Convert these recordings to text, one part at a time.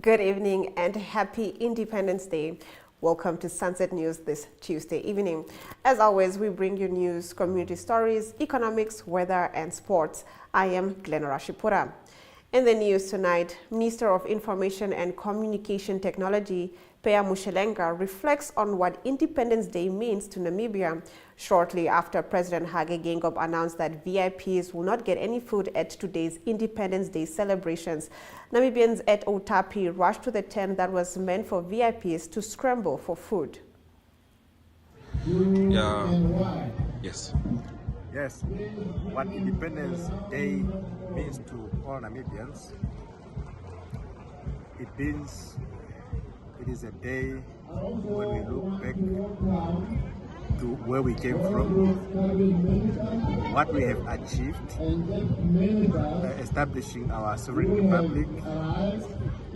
Good evening and happy Independence Day. Welcome to Sunset News this Tuesday evening. As always, we bring you news, community stories, economics, weather, and sports. I am Glenora Shipura. In the news tonight, Minister of Information and Communication Technology, Pea Mushelenga, reflects on what Independence Day means to Namibia. Shortly after President Hage Geingob announced that VIPs will not get any food at today's Independence Day celebrations, Namibians at Otapi rushed to the tent that was meant for VIPs to scramble for food. Yes, what Independence Day means to all Namibians, it means it is a day when we look back to where we came from, what we have achieved, establishing our sovereign republic,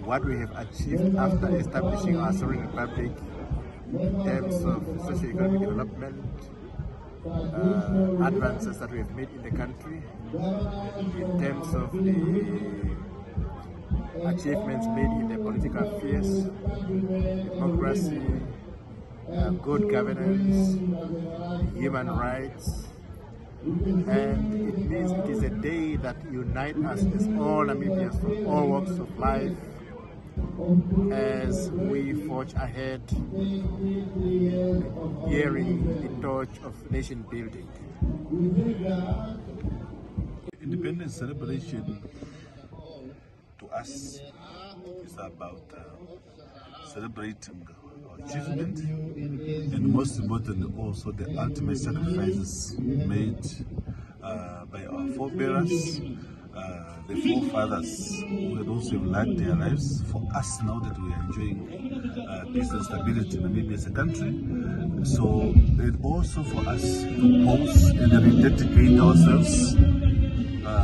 what we have achieved after establishing our sovereign republic in terms of socio-economic development, advances that we have made in the country, in terms of the achievements made in the political affairs, democracy, good governance, human rights, and it means it is a day that unites us as all Namibians from all walks of life as we forge ahead, bearing the torch of nation building. Independence celebration to us is about celebrating our achievement and most importantly also the ultimate sacrifices made by our forebearers, the forefathers who had also laid their lives for us now that we are enjoying peace and stability in Namibia as a country. So it's also for us to pause and rededicate ourselves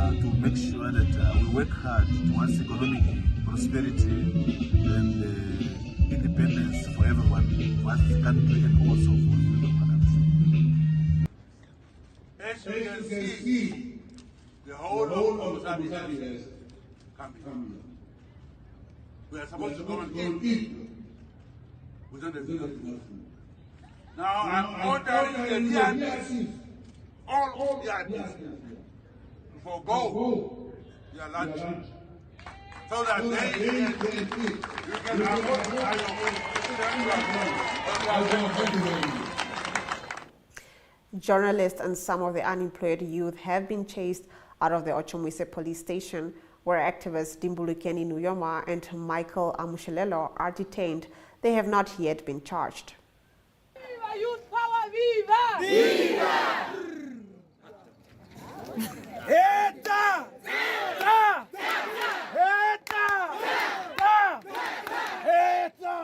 to make sure that we work hard towards economic prosperity and independence for everyone, for us as a country and also for the country. As you can see, the whole of Mozambique has come. We are supposed to come and eat. We don't have enough food. Now I'm ordering the DStv, all DStv, to forgo their lunch, so that they can eat. You can Journalists and some of the unemployed youth have been chased out of the Ochomwise police station, where activists Dimbulukeni Nuyoma and Michael Amushelelo are detained. They have not yet been charged. Viva Youth Power! Viva! Viva! Eta! Eta! Eta! Eta!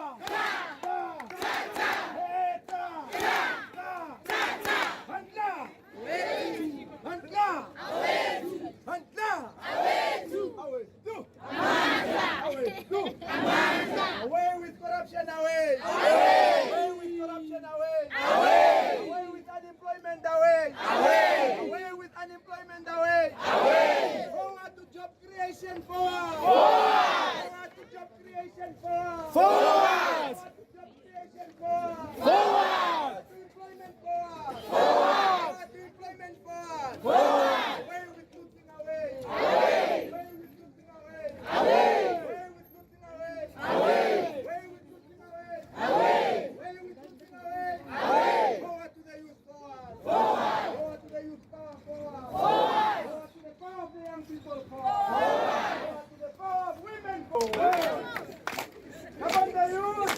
Away with corruption, away! Away with corruption, away! Away with unemployment, away! Away with unemployment, away! Forward to job creation, forward! Forward to job creation, forward! Forward to job creation, forward! Forward to employment, forward! Forward to employment, forward! Away with looting, away! Away with looting, away! Away with looting, away! Away with looting, away! Forward to the youth, forward! Forward to the youth, power, forward! Forward to the power of the young people, forward! Forward to the power of women, forward! Come on, the youth!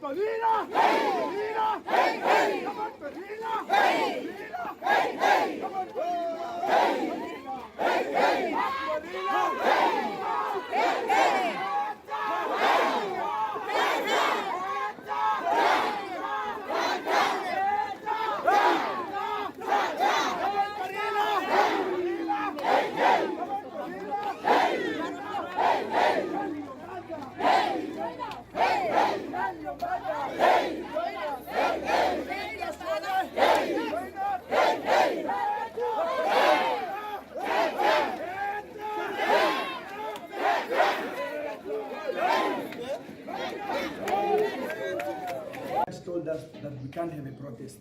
Perina! Perina! Hey, hey! Come on, Perina! Hey! Perina! Hey, hey! Come on, Perina! Hey! Hey, hey! Perina! Hey! Hey! Told us that we can't have a protest.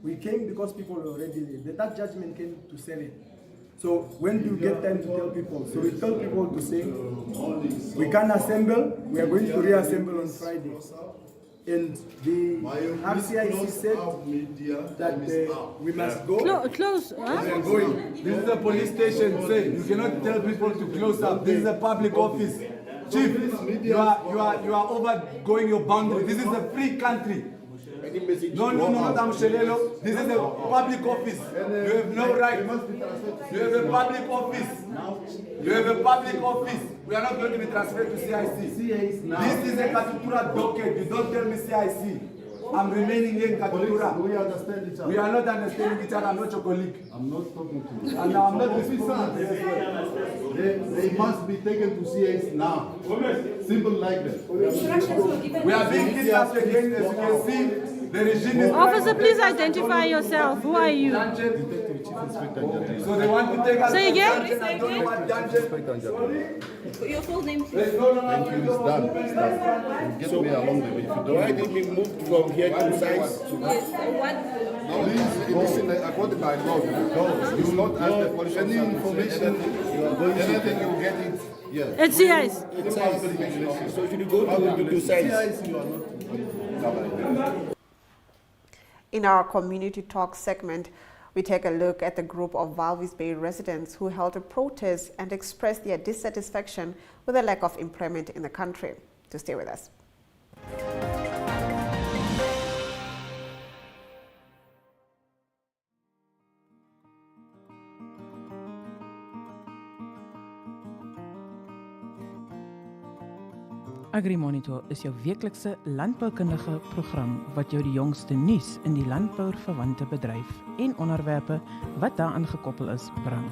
We came because people were already there. That judgment came to sell it. So when do you get time to tell people? So we tell people to say, we can't assemble, we are going to reassemble on Friday. And the RCIC said that we must go. Close. Huh? We are going. This is a police station. Say you cannot tell people to close up. This is a public office. Chief, you are overgoing your boundary. This is a free country. No, not Amshelelo. This is a public office. You have no right. You have a public office. You have a public office. We are not going to be transferred to CIC. This is a Katutura docket. You don't tell me CIC. I'm remaining here in Katutura. We understand each other. We are not understanding each other. I'm not your colleague. I'm not talking to you. And I'm not officer. They must be taken to CIC now. Simple like that. We are being kidnapped again, as you can see. The regime is... Officer, please identify yourself. Who are you? So they want to take us... Say again? Your full name, please. Thank you, it's done. It's done. Get me along the way. If you don't, Why did we move from here to size? please, listen, according to my law, you will not ask the police any information, anything you get it. Yes. It's CIS. It's size. So should you go to size? You are not. In our community talk segment, we take a look at the group of Walvis Bay residents who held a protest and expressed their dissatisfaction with the lack of employment in the country. To stay with us. AgriMonitor is jou weeklikse landboukundige program wat jou die jongste nuus in die landbouverwante bedryf en onderwerpe wat daaraan gekoppel is bring.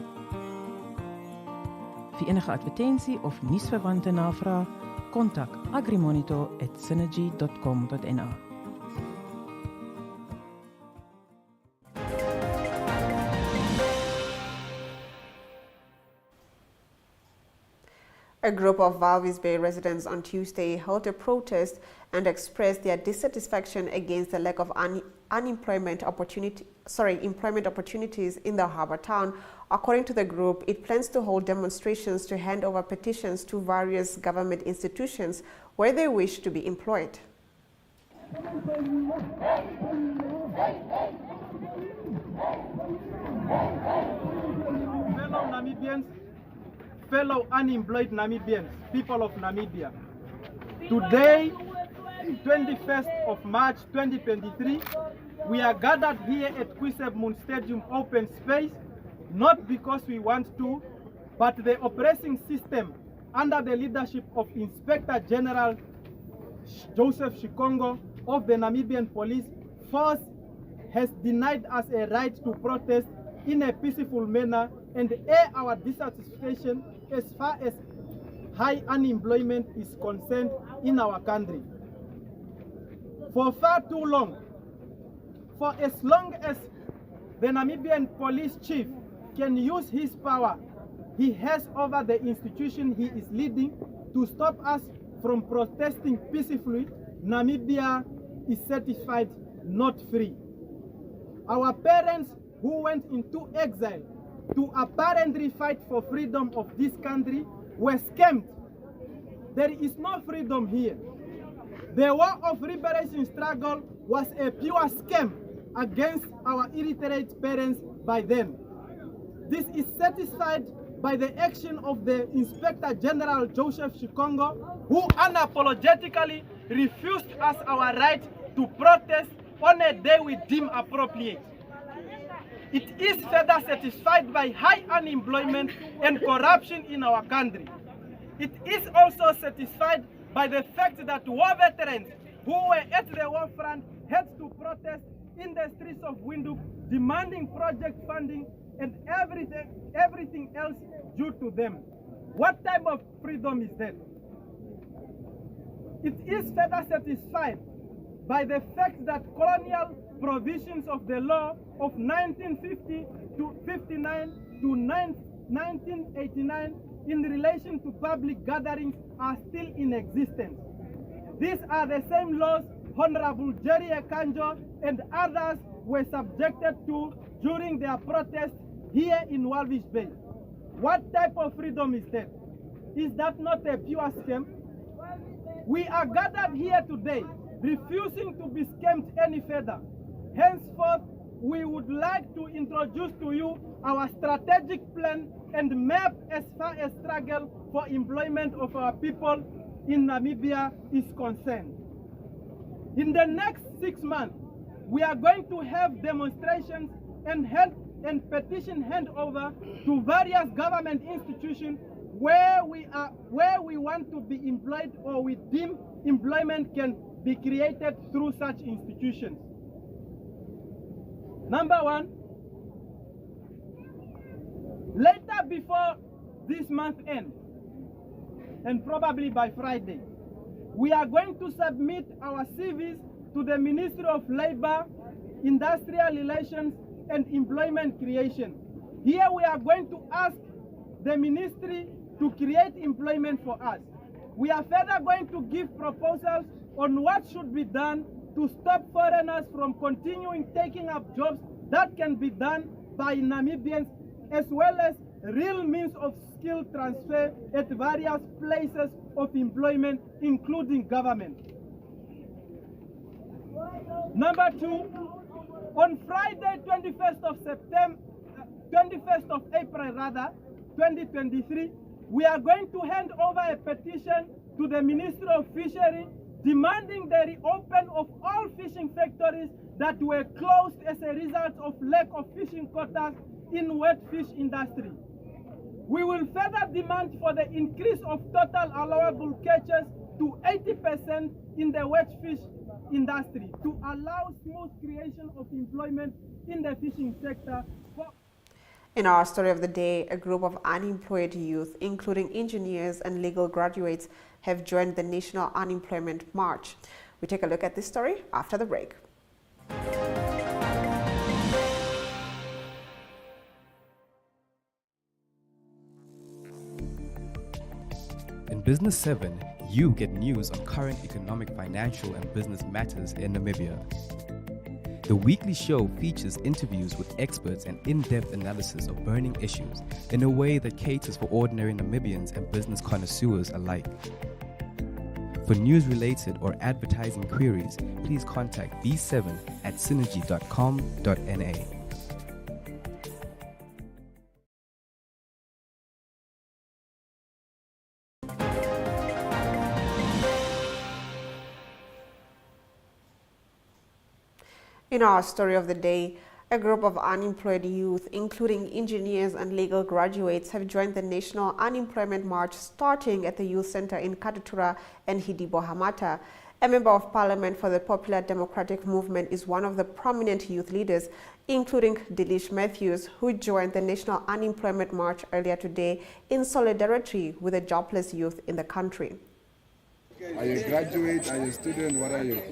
Vir enige advertensie of nuusverwante navraag, kontak agrimonitor@synergy.com.na. A group of Walvis Bay residents on Tuesday held a protest and expressed their dissatisfaction against the lack of employment opportunities in the harbour town. According to the group, it plans to hold demonstrations to hand over petitions to various government institutions where they wish to be employed. Fellow Namibians, fellow unemployed Namibians, people of Namibia. Today, 21st of March 2023, we are gathered here at Kwisebmoon Stadium open space, not because we want to, but the oppressing system under the leadership of Inspector General Joseph Shikongo of the Namibian Police Force has denied us a right to protest in a peaceful manner and air our dissatisfaction as far as high unemployment is concerned in our country. For far too long, for as long as the Namibian police chief can use his power he has over the institution he is leading to stop us from protesting peacefully, Namibia is certified not free. Our parents who went into exile to apparently fight for freedom of this country were scammed. There is no freedom here. The war of liberation struggle was a pure scam against our illiterate parents by then. This is satisfied by the action of the Inspector General Joseph Shikongo, who unapologetically refused us our right to protest on a day we deem appropriate. It is further satisfied by high unemployment and corruption in our country. It is also satisfied by the fact that war veterans who were at the war front had to protest in the streets of Windhoek, demanding project funding and everything else due to them. What type of freedom is that? It is further satisfied by the fact that colonial provisions of the law of 1950 to 59 to 1989 in relation to public gatherings are still in existence. These are the same laws Honorable Jerry Ekanjo and others were subjected to during their protest here in Walvis Bay. What type of freedom is that? Is that not a pure scam? We are gathered here today, refusing to be scammed any further. Henceforth, we would like to introduce to you our strategic plan and map as far as struggle for employment of our people in Namibia is concerned. In the next 6 months, we are going to have demonstrations and petition handover to various government institutions where we want to be employed or we deem employment can be created through such institutions. Number one, later before this month end, and probably by Friday, we are going to submit our CVs to the Ministry of Labor, Industrial Relations and Employment Creation. Here we are going to ask the ministry to create employment for us. We are further going to give proposals on what should be done to stop foreigners from continuing taking up jobs that can be done by Namibians, as well as real means of skill transfer at various places of employment, including government. Number two, on Friday, 21st of April, 2023, we are going to hand over a petition to the Ministry of Fishery demanding the reopen of all fishing factories that were closed as a result of lack of fishing quotas in wet fish industry. We will further demand for the increase of total allowable catches to 80% in the wet fish industry to allow smooth creation of employment in the fishing sector. In our story of the day, a group of unemployed youth, including engineers and legal graduates, have joined the National Unemployment March. We take a look at this story after the break. In Business 7, you get news on current economic, financial, and business matters in Namibia. The weekly show features interviews with experts and in-depth analysis of burning issues in a way that caters for ordinary Namibians and business connoisseurs alike. For news-related or advertising queries, please contact B7 at synergy.com.na. In our story of the day, a group of unemployed youth, including engineers and legal graduates, have joined the National Unemployment March starting at the Youth Center in Katutura and Hidibo Hamata. A member of Parliament for the Popular Democratic Movement is one of the prominent youth leaders, including Delish Matthews, who joined the National Unemployment March earlier today in solidarity with the jobless youth in the country. Are you a graduate? Are you a student? What are you?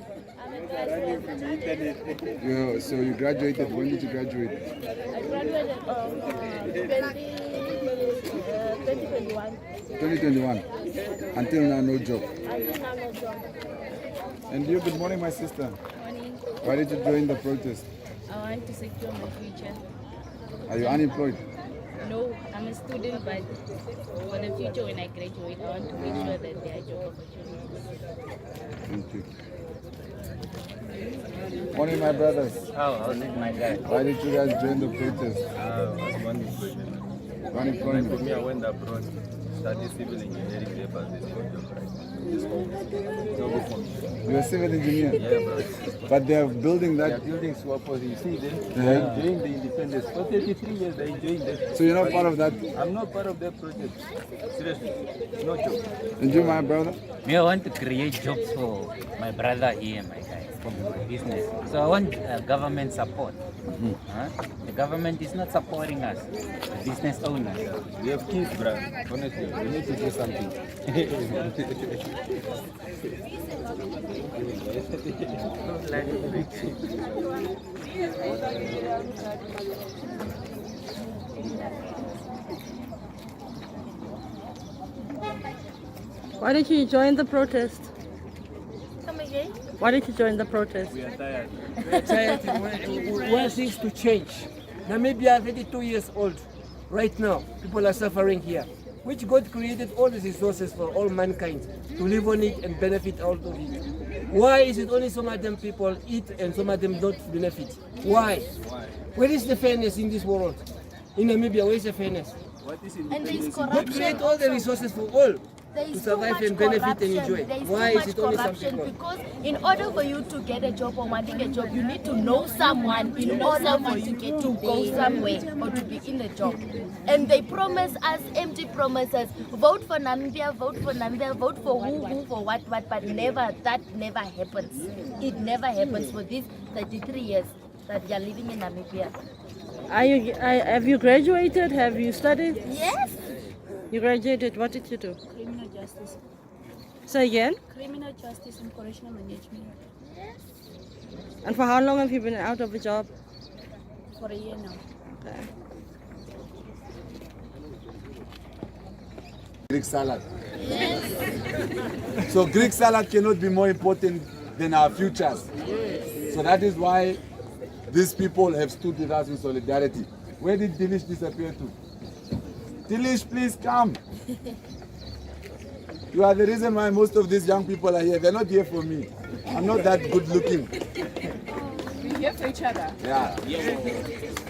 I'm from the internet. So you graduated. When did you graduate? I graduated 2021. 2021. Until now, no job. Until now, no job. And you, good morning, my sister. Morning. Why did you join the protest? I want to secure my future. Are you unemployed? No, I'm a student, but for the future when I graduate, I want to make sure that there are job opportunities. Thank you. Morning, my brothers. Oh, I was my dad. Why did you guys join the protest? I was unemployment. Unemployment. For me, I went abroad, studied civil engineering there You're a civil engineer? Yeah, bro. But they're building that. They're building Swapos, you see them? They're enjoying the independence. For 33 years, they're enjoying that. So you're not part of that? I'm not part of that project. Seriously. No joke. And you, my brother? Me, I want to create jobs for my brother here, my guys, for my business. So I want government support. The government is not supporting us, the business owners. We have kids, bro. Honestly, we need to do something. Why did you join the protest? Come again? Why did you join the protest? We are tired. We are tired. We want things to change. Namibia, 32 years old. Right now, people are suffering here. Which God created all these resources for all mankind to live on it and benefit out of it. Why is it only some of them people eat and some of them don't benefit? Why? Where is the fairness in this world? In Namibia, where is the fairness? What is And there is God corruption. create all the resources for all There to is survive too much and benefit corruption. and enjoy. There is Why too is much it only some corruption people? because in order for you to get a job or wanting a job, you need to know someone in order for you to go somewhere or to be in a job. And they promise us empty promises. Vote for Namibia, vote for Namibia, vote for who, for what, but never, that never happens. It never happens for these 33 years that we are living in Namibia. Have you graduated? Have you studied? Yes. You graduated. What did you do? Criminal justice. Say again? Criminal justice and correctional management. And for how long have you been out of a job? For a year now. Okay. Greek salad. So Greek salad cannot be more important than our futures. So that is why these people have stood with us in solidarity. Where did Dilish disappear to? Dilish, please come. You are the reason why most of these young people are here. They're not here for me. I'm not that good looking. We're here for each other. Yeah.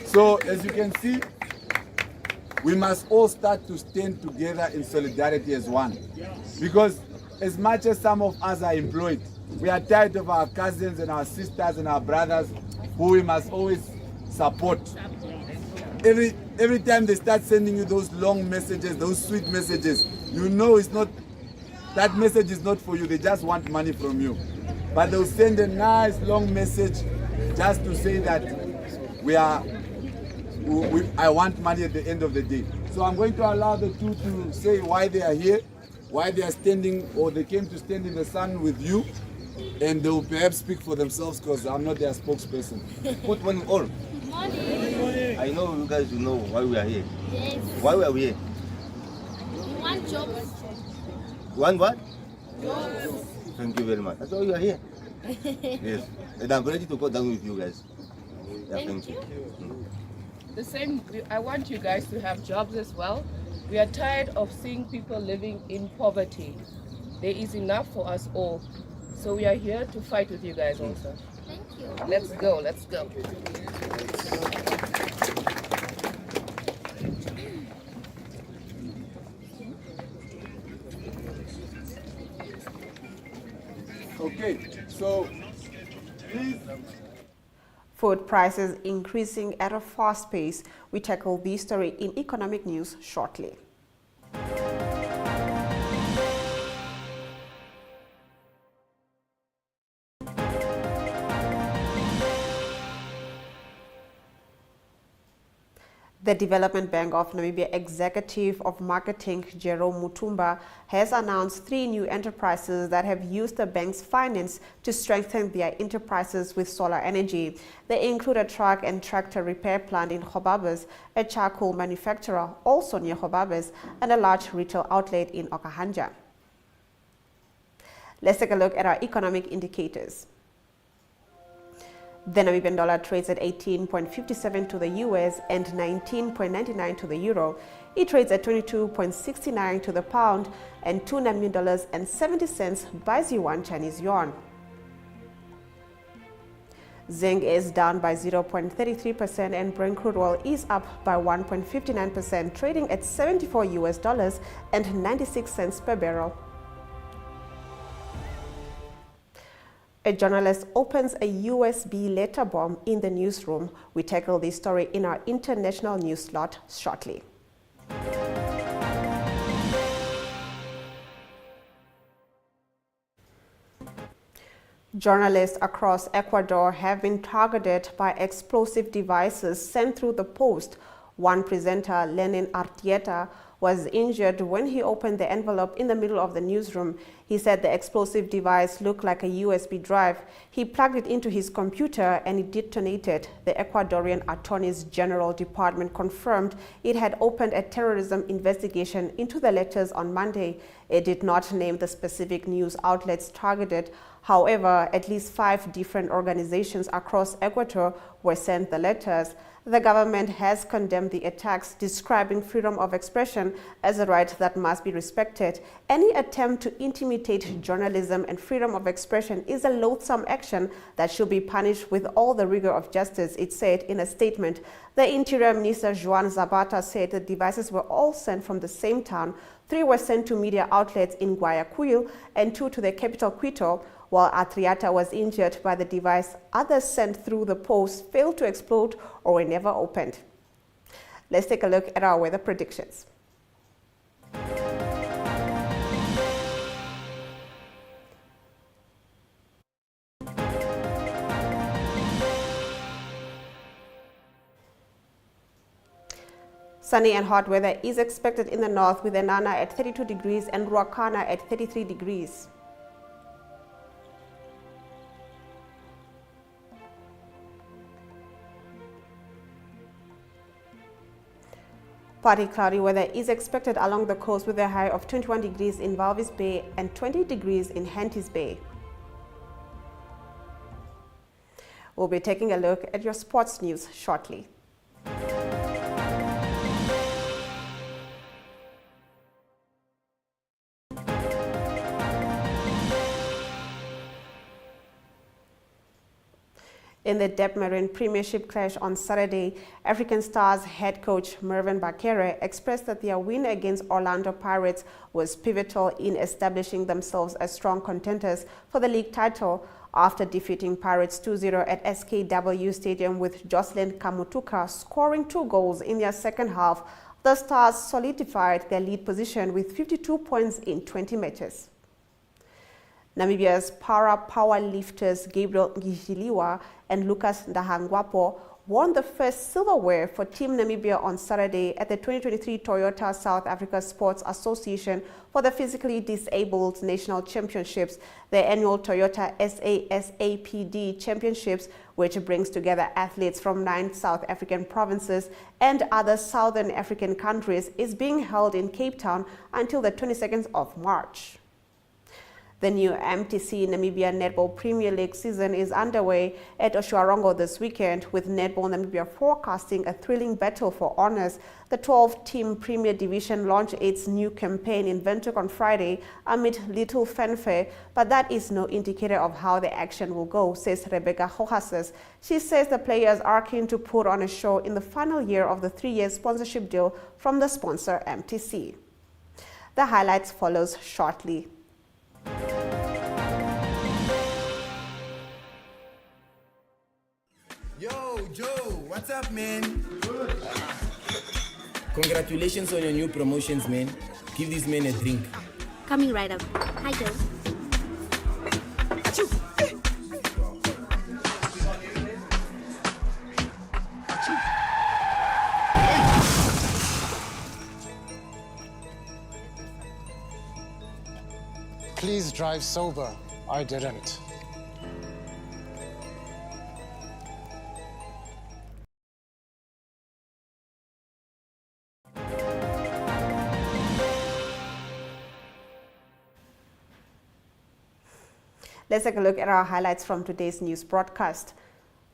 So as you can see, we must all start to stand together in solidarity as one. Because as much as some of us are employed, we are tired of our cousins and our sisters and our brothers who we must always support. Every time they start sending you those long messages, those sweet messages, you know it's not, that message is not for you, they just want money from you. But they'll send a nice long message just to say that I want money at the end of the day. So I'm going to allow the two to say why they are here, why they are standing, or they came to stand in the sun with you, and they'll perhaps speak for themselves because I'm not their spokesperson. Good morning all. Good morning. I know you guys will know why we are here. Yes. Why we are here? We want jobs. One what? Jobs. Thank you very much. That's why you are here. Yes. And I'm ready to go down with you guys. Yeah, thank you. The same, I want you guys to have jobs as well. We are tired of seeing people living in poverty. There is enough for us all. So we are here to fight with you guys also. Thank you. Let's go, let's go. Okay, so please. Food prices increasing at a fast pace. We tackle this story in economic news shortly. The Development Bank of Namibia Executive of Marketing, Jerome Mutumba, has announced 3 new enterprises that have used the bank's finance to strengthen their enterprises with solar energy. They include a truck and tractor repair plant in Gobabis, a charcoal manufacturer also near Gobabis, and a large retail outlet in Okahanja. Let's take a look at our economic indicators. The Namibian dollar trades at 18.57 to the US and 19.99 to the euro. It trades at 22.69 to the pound and $2 Namibian and 70 cents buys you 1 Chinese yuan. Zinc is down by 0.33% and Brent crude oil is up by 1.59%, trading at $74 and 96 cents per barrel. A journalist opens a USB letter bomb in the newsroom. We tackle this story in our international news slot shortly. Journalists across Ecuador have been targeted by explosive devices sent through the post. One presenter, Lenin Artieta, was injured when he opened the envelope in the middle of the newsroom. He said the explosive device looked like a USB drive. He plugged it into his computer and it detonated. The Ecuadorian Attorney's General Department confirmed it had opened a terrorism investigation into the letters on Monday. It did not name the specific news outlets targeted. However, at least 5 different organizations across Ecuador were sent the letters. The government has condemned the attacks, describing freedom of expression as a right that must be respected. Any attempt to intimidate journalism and freedom of expression is a loathsome action that should be punished with all the rigor of justice, it said in a statement. The Interior Minister Joan Zapata said the devices were all sent from the same town. 3 were sent to media outlets in Guayaquil and 2 to the capital Quito. While Artieta was injured by the device, others sent through the post failed to explode or were never opened. Let's take a look at our weather predictions. Sunny and hot weather is expected in the north, with Enana at 32 degrees and Ruacana at 33 degrees. Partly cloudy weather is expected along the coast, with a high of 21 degrees in Walvis Bay and 20 degrees in Henties Bay. We'll be taking a look at your sports news shortly. In the Debmarin Premiership clash on Saturday, African Stars head coach Mervyn Bakere expressed that their win against Orlando Pirates was pivotal in establishing themselves as strong contenders for the league title. After defeating Pirates 2-0 at SKW Stadium, with Jocelyn Kamutuka scoring 2 goals in their second half, the Stars solidified their lead position with 52 points in 20 matches. Namibia's powerlifters Gabriel Ngishiliwa and Lucas Ndahangwapo won the first silverware for Team Namibia on Saturday at the 2023 Toyota South Africa Sports Association for the Physically Disabled National Championships, the annual Toyota SASAPD Championships, which brings together athletes from 9 South African provinces and other Southern African countries, is being held in Cape Town until the 22nd of March. The new MTC Namibia Netball Premier League season is underway at Oshuarongo this weekend, with Netball Namibia forecasting a thrilling battle for honors. The 12-team Premier Division launched its new campaign in Windhoek on Friday amid little fanfare, but that is no indicator of how the action will go, says Rebecca Hohases. She says the players are keen to put on a show in the final year of the 3-year sponsorship deal from the sponsor MTC. The highlights follows shortly. Yo, Joe, what's up, man? Good. Congratulations on your new promotions, man. Give these men a drink. Coming right up. Hi, Joe. Achoo. Please drive sober. I didn't. Let's take a look at our highlights from today's news broadcast.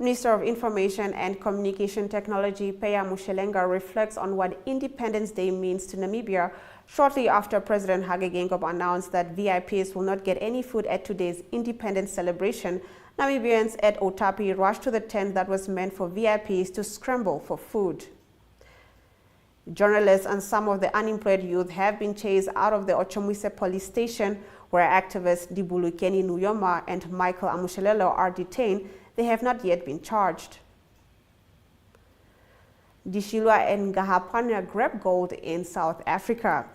Minister of Information and Communication Technology, Peya Mushelenga, reflects on what Independence Day means to Namibia. Shortly after President Hage Geingob announced that VIPs will not get any food at today's independence celebration, Namibians at Otapi rushed to the tent that was meant for VIPs to scramble for food. Journalists and some of the unemployed youth have been chased out of the Ochomwise police station, where activists Dibulukeni Nuyoma and Michael Amushelelo are detained. They have not yet been charged. Dishilwa and Gahapanya grabbed gold in South Africa.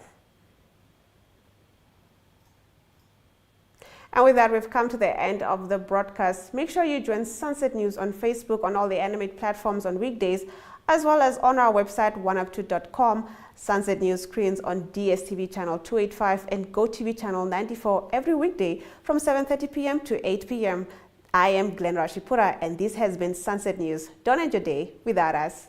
And with that, we've come to the end of the broadcast. Make sure you join Sunset News on Facebook, on all the Animate platforms on weekdays, as well as on our website, OneUpTwo.com. Sunset News screens on DStv channel 285 and GOtv channel 94 every weekday from 7:30 p.m. to 8 p.m. I am Glenn Rashipura, and this has been Sunset News. Don't end your day without us.